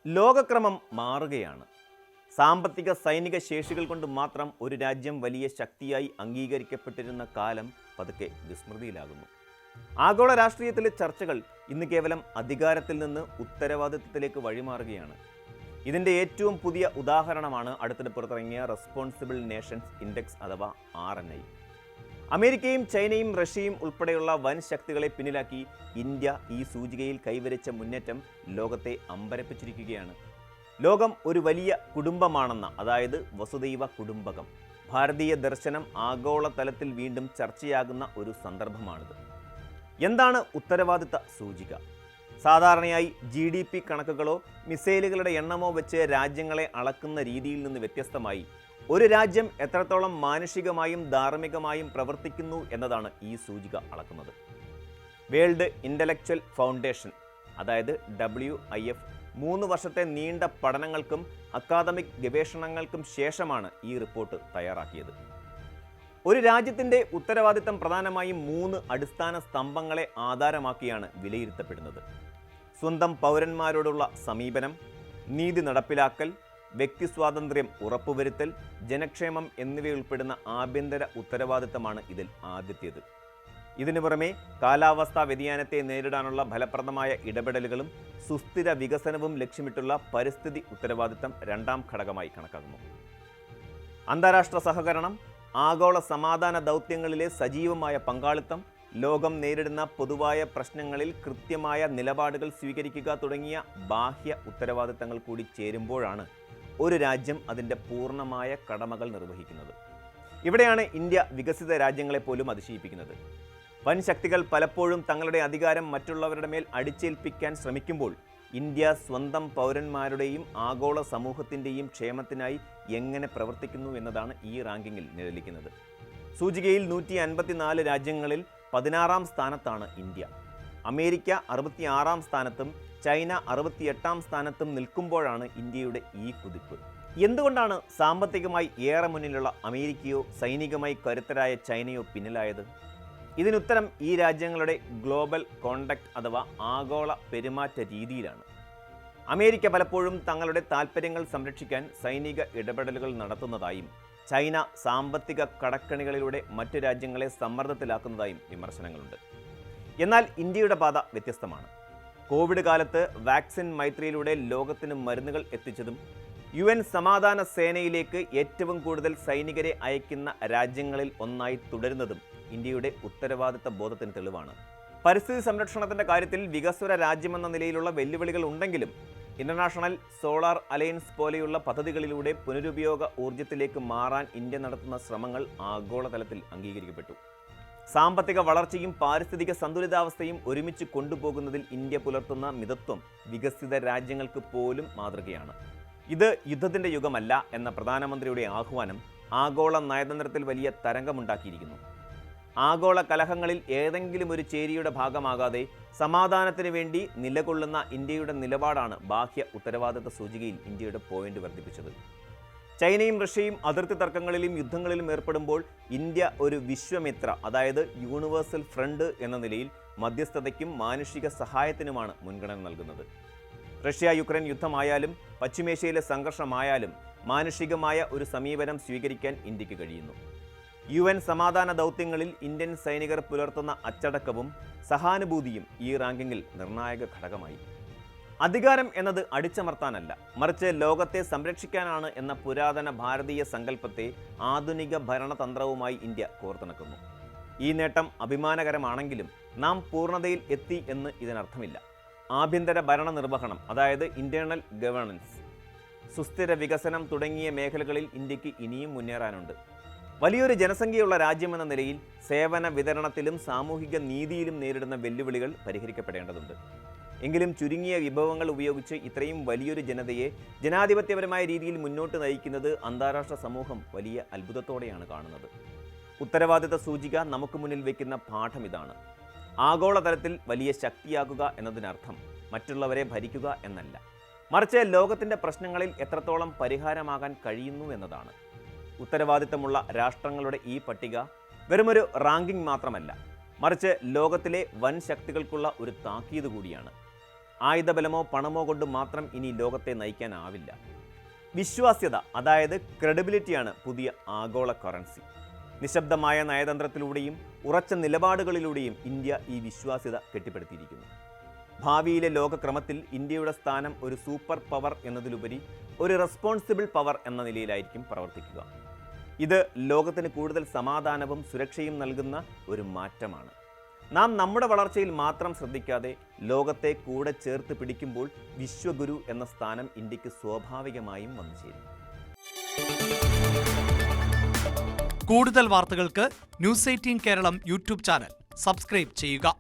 ലോകക്രമം മാറുകയാണ്. സാമ്പത്തിക സൈനിക ശേഷികൾ കൊണ്ട് മാത്രം ഒരു രാജ്യം വലിയ ശക്തിയായി അംഗീകരിക്കപ്പെട്ടിരുന്ന കാലം പതുക്കെ വിസ്മൃതിയിലാകുന്നു. ആഗോള രാഷ്ട്രീയത്തിലെ ചർച്ചകൾ ഇന്ന് കേവലം അധികാരത്തിൽ നിന്ന് ഉത്തരവാദിത്വത്തിലേക്ക് വഴിമാറുകയാണ്. ഇതിൻ്റെ ഏറ്റവും പുതിയ ഉദാഹരണമാണ് അടുത്തിടെ പുറത്തിറങ്ങിയ റെസ്പോൺസിബിൾ നേഷൻസ് ഇൻഡെക്സ് അഥവാ RNI. അമേരിക്കയും ചൈനയും റഷ്യയും ഉൾപ്പെടെയുള്ള വൻ ശക്തികളെ പിന്നിലാക്കി ഇന്ത്യ ഈ സൂചികയിൽ കൈവരിച്ച മുന്നേറ്റം ലോകത്തെ അമ്പരപ്പിച്ചിരിക്കുകയാണ്. ലോകം ഒരു വലിയ കുടുംബമാണെന്ന, അതായത് വസുദൈവ കുടുംബകം, ഭാരതീയ ദർശനം ആഗോളതലത്തിൽ വീണ്ടും ചർച്ചയാകുന്ന ഒരു സന്ദർഭമാണിത്. എന്താണ് ഉത്തരവാദിത്ത സൂചിക? സാധാരണയായി GDP കണക്കുകളോ മിസൈലുകളുടെ എണ്ണമോ വെച്ച് രാജ്യങ്ങളെ അളക്കുന്ന രീതിയിൽ നിന്ന് വ്യത്യസ്തമായി ഒരു രാജ്യം എത്രത്തോളം മാനുഷികമായും ധാർമ്മികമായും പ്രവർത്തിക്കുന്നു എന്നതാണ് ഈ സൂചിക അളക്കുന്നത്. വേൾഡ് ഇൻ്റലക്ച്വൽ ഫൗണ്ടേഷൻ, അതായത് WIF, 3 വർഷത്തെ നീണ്ട പഠനങ്ങൾക്കും അക്കാദമിക് ഗവേഷണങ്ങൾക്കും ശേഷമാണ് ഈ റിപ്പോർട്ട് തയ്യാറാക്കിയത്. ഒരു രാജ്യത്തിൻ്റെ ഉത്തരവാദിത്തം പ്രധാനമായും 3 അടിസ്ഥാന സ്തംഭങ്ങളെ ആധാരമാക്കിയാണ് വിലയിരുത്തപ്പെടുന്നത്. സ്വന്തം പൗരന്മാരോടുള്ള സമീപനം, നീതി നടപ്പിലാക്കൽ, വ്യക്തി സ്വാതന്ത്ര്യം ഉറപ്പുവരുത്തൽ, ജനക്ഷേമം എന്നിവയുൾപ്പെടുന്ന ആഭ്യന്തര ഉത്തരവാദിത്തമാണ് ഇതിൽ ആദ്യത്തേത്. ഇതിനു പുറമെ കാലാവസ്ഥാ വ്യതിയാനത്തെ നേരിടാനുള്ള ഫലപ്രദമായ ഇടപെടലുകളും സുസ്ഥിര വികസനവും ലക്ഷ്യമിട്ടുള്ള പരിസ്ഥിതി ഉത്തരവാദിത്തം 2ാം ഘടകമായി കണക്കാക്കുന്നു. അന്താരാഷ്ട്ര സഹകരണം, ആഗോള സമാധാന ദൗത്യങ്ങളിലെ സജീവമായ പങ്കാളിത്തം, ലോകം നേരിടുന്ന പൊതുവായ പ്രശ്നങ്ങളിൽ കൃത്യമായ നിലപാടുകൾ സ്വീകരിക്കുക തുടങ്ങിയ ബാഹ്യ ഉത്തരവാദിത്തങ്ങൾ കൂടി ചേരുമ്പോഴാണ് ഒരു രാജ്യം അതിൻ്റെ പൂർണ്ണമായ കടമകൾ നിർവഹിക്കുന്നത്. ഇവിടെയാണ് ഇന്ത്യ വികസിത രാജ്യങ്ങളെപ്പോലും അതിശയിപ്പിക്കുന്നത്. വൻ ശക്തികൾ പലപ്പോഴും തങ്ങളുടെ അധികാരം മറ്റുള്ളവരുടെ മേൽ അടിച്ചേൽപ്പിക്കാൻ ശ്രമിക്കുമ്പോൾ ഇന്ത്യ സ്വന്തം പൗരന്മാരുടെയും ആഗോള സമൂഹത്തിൻ്റെയും ക്ഷേമത്തിനായി എങ്ങനെ പ്രവർത്തിക്കുന്നു എന്നതാണ് ഈ റാങ്കിങ്ങിൽ നിഴലിക്കുന്നത്. സൂചികയിൽ 154 രാജ്യങ്ങളിൽ 16ാം സ്ഥാനത്താണ് ഇന്ത്യ. അമേരിക്ക 66ാം സ്ഥാനത്തും ചൈന 68ാം സ്ഥാനത്തും നിൽക്കുമ്പോഴാണ് ഇന്ത്യയുടെ ഈ കുതിപ്പ്. എന്തുകൊണ്ടാണ് സാമ്പത്തികമായി ഏറെ മുന്നിലുള്ള അമേരിക്കയോ സൈനികമായി കരുത്തരായ ചൈനയോ പിന്നിലായത്? ഇതിനുത്തരം ഈ രാജ്യങ്ങളുടെ ഗ്ലോബൽ കോണ്ടക്ട് അഥവാ ആഗോള പെരുമാറ്റ രീതിയിലാണ്. അമേരിക്ക പലപ്പോഴും തങ്ങളുടെ താൽപ്പര്യങ്ങൾ സംരക്ഷിക്കാൻ സൈനിക ഇടപെടലുകൾ നടത്തുന്നതായും ചൈന സാമ്പത്തിക കടക്കണികളിലൂടെ മറ്റു രാജ്യങ്ങളെ സമ്മർദ്ദത്തിലാക്കുന്നതായും വിമർശനങ്ങളുണ്ട്. എന്നാൽ ഇന്ത്യയുടെ പാത വ്യത്യസ്തമാണ്. കോവിഡ് കാലത്ത് വാക്സിൻ മൈത്രിയിലൂടെ ലോകത്തിന് മരുന്നുകൾ എത്തിച്ചതും UN സമാധാന സേനയിലേക്ക് ഏറ്റവും കൂടുതൽ സൈനികരെ അയക്കുന്ന രാജ്യങ്ങളിൽ ഒന്നായി തുടരുന്നതും ഇന്ത്യയുടെ ഉത്തരവാദിത്ത ബോധത്തിന് തെളിവാണ്. പരിസ്ഥിതി സംരക്ഷണത്തിൻ്റെ കാര്യത്തിൽ വികസ്വര രാജ്യമെന്ന നിലയിലുള്ള വെല്ലുവിളികൾ ഉണ്ടെങ്കിലും ഇന്റർനാഷണൽ സോളാർ അലയൻസ് പോലെയുള്ള പദ്ധതികളിലൂടെ പുനരുപയോഗ ഊർജ്ജത്തിലേക്ക് മാറാൻ ഇന്ത്യ നടത്തുന്ന ശ്രമങ്ങൾ ആഗോളതലത്തിൽ അംഗീകരിക്കപ്പെട്ടു. സാമ്പത്തിക വളർച്ചയും പാരിസ്ഥിതിക സന്തുലിതാവസ്ഥയും ഒരുമിച്ച് കൊണ്ടുപോകുന്നതിൽ ഇന്ത്യ പുലർത്തുന്ന മിതത്വം വികസിത രാജ്യങ്ങൾക്ക് പോലും മാതൃകയാണ്. ഇത് യുദ്ധത്തിൻ്റെ യുഗമല്ല എന്ന പ്രധാനമന്ത്രിയുടെ ആഹ്വാനം ആഗോള നയതന്ത്രത്തിൽ വലിയ തരംഗമുണ്ടാക്കിയിരിക്കുന്നു. ആഗോള കലഹങ്ങളിൽ ഏതെങ്കിലും ഒരു ചേരിയുടെ ഭാഗമാകാതെ സമാധാനത്തിന് വേണ്ടി നിലകൊള്ളുന്ന ഇന്ത്യയുടെ നിലപാടാണ് ബാഹ്യ ഉത്തരവാദിത്ത സൂചികയിൽ ഇന്ത്യയുടെ പോയിന്റ് വർദ്ധിപ്പിച്ചത്. ചൈനയും റഷ്യയും അതിർത്തി തർക്കങ്ങളിലും യുദ്ധങ്ങളിലും ഏർപ്പെടുമ്പോൾ ഇന്ത്യ ഒരു വിശ്വമിത്ര, അതായത് യൂണിവേഴ്സൽ ഫ്രണ്ട് എന്ന നിലയിൽ മധ്യസ്ഥതയ്ക്കും മാനുഷിക സഹായത്തിനുമാണ് മുൻഗണന നൽകുന്നത്. റഷ്യ യുക്രൈൻ യുദ്ധമായാലും പശ്ചിമേഷ്യയിലെ സംഘർഷമായാലും മാനുഷികമായ ഒരു സമീപനം സ്വീകരിക്കാൻ ഇന്ത്യക്ക് കഴിയുന്നു. UN സമാധാന ദൗത്യങ്ങളിൽ ഇന്ത്യൻ സൈനികർ പുലർത്തുന്ന അച്ചടക്കവും സഹാനുഭൂതിയും ഈ റാങ്കിങ്ങിൽ നിർണായക ഘടകമായി. അധികാരം എന്നത് അടിച്ചമർത്താനല്ല, മറിച്ച് ലോകത്തെ സംരക്ഷിക്കാനാണ് എന്ന പുരാതന ഭാരതീയ സങ്കല്പത്തെ ആധുനിക ഭരണതന്ത്രവുമായി ഇന്ത്യ കോർത്തിണക്കുന്നു. ഈ നേട്ടം അഭിമാനകരമാണെങ്കിലും നാം പൂർണ്ണതയിൽ എത്തി എന്ന് ഇതിനർത്ഥമില്ല. ആഭ്യന്തര ഭരണ നിർവഹണം, അതായത് ഇന്റേണൽ ഗവേണൻസ്, സുസ്ഥിര വികസനം തുടങ്ങിയ മേഖലകളിൽ ഇന്ത്യക്ക് ഇനിയും മുന്നേറാനുണ്ട്. വലിയൊരു ജനസംഖ്യയുള്ള രാജ്യമെന്ന നിലയിൽ സേവന വിതരണത്തിലും സാമൂഹിക നീതിയിലും നേരിടുന്ന വെല്ലുവിളികൾ പരിഹരിക്കപ്പെടേണ്ടതുണ്ട്. എങ്കിലും ചുരുങ്ങിയ വിഭവങ്ങൾ ഉപയോഗിച്ച് ഇത്രയും വലിയൊരു ജനതയെ ജനാധിപത്യപരമായ രീതിയിൽ മുന്നോട്ട് നയിക്കുന്നത് അന്താരാഷ്ട്ര സമൂഹം വലിയ അത്ഭുതത്തോടെയാണ് കാണുന്നത്. ഉത്തരവാദിത്ത സൂചിക നമുക്ക് മുന്നിൽ വയ്ക്കുന്ന പാഠം ഇതാണ്: ആഗോളതലത്തിൽ വലിയ ശക്തിയാകുക എന്നതിനർത്ഥം മറ്റുള്ളവരെ ഭരിക്കുക എന്നല്ല, മറിച്ച് ലോകത്തിൻ്റെ പ്രശ്നങ്ങളിൽ എത്രത്തോളം പരിഹാരമാകാൻ കഴിയുന്നു എന്നതാണ്. ഉത്തരവാദിത്തമുള്ള രാഷ്ട്രങ്ങളുടെ ഈ പട്ടിക വെറുമൊരു റാങ്കിംഗ് മാത്രമല്ല, മറിച്ച് ലോകത്തിലെ വൻ ശക്തികൾക്കുള്ള ഒരു താക്കീത് കൂടിയാണ്. ആയുധബലമോ പണമോ കൊണ്ട് മാത്രം ഇനി ലോകത്തെ നയിക്കാനാവില്ല. വിശ്വാസ്യത, അതായത് ക്രെഡിബിലിറ്റിയാണ് പുതിയ ആഗോള കറൻസി. നിശബ്ദമായ നയതന്ത്രത്തിലൂടെയും ഉറച്ച നിലപാടുകളിലൂടെയും ഇന്ത്യ ഈ വിശ്വാസ്യത കെട്ടിപ്പടുത്തിയിരിക്കുന്നു. ഭാവിയിലെ ലോകക്രമത്തിൽ ഇന്ത്യയുടെ സ്ഥാനം ഒരു സൂപ്പർ പവർ എന്നതിലുപരി ഒരു റെസ്പോൺസിബിൾ പവർ എന്ന നിലയിലായിരിക്കും പ്രവർത്തിക്കുക. ഇത് ലോകത്തിന് കൂടുതൽ സമാധാനവും സുരക്ഷയും നൽകുന്ന ഒരു മാറ്റമാണ്. നാം നമ്മുടെ വളർച്ചയിൽ മാത്രം ശ്രദ്ധിക്കാതെ ലോകത്തെ കൂടെ ചേർത്ത് പിടിക്കുമ്പോൾ വിശ്വഗുരു എന്ന സ്ഥാനം ഇന്ത്യക്ക് സ്വാഭാവികമായും വന്നു ചേരും. കൂടുതൽ വാർത്തകൾക്ക് News 18 Keralam YouTube channel subscribe ചെയ്യുക.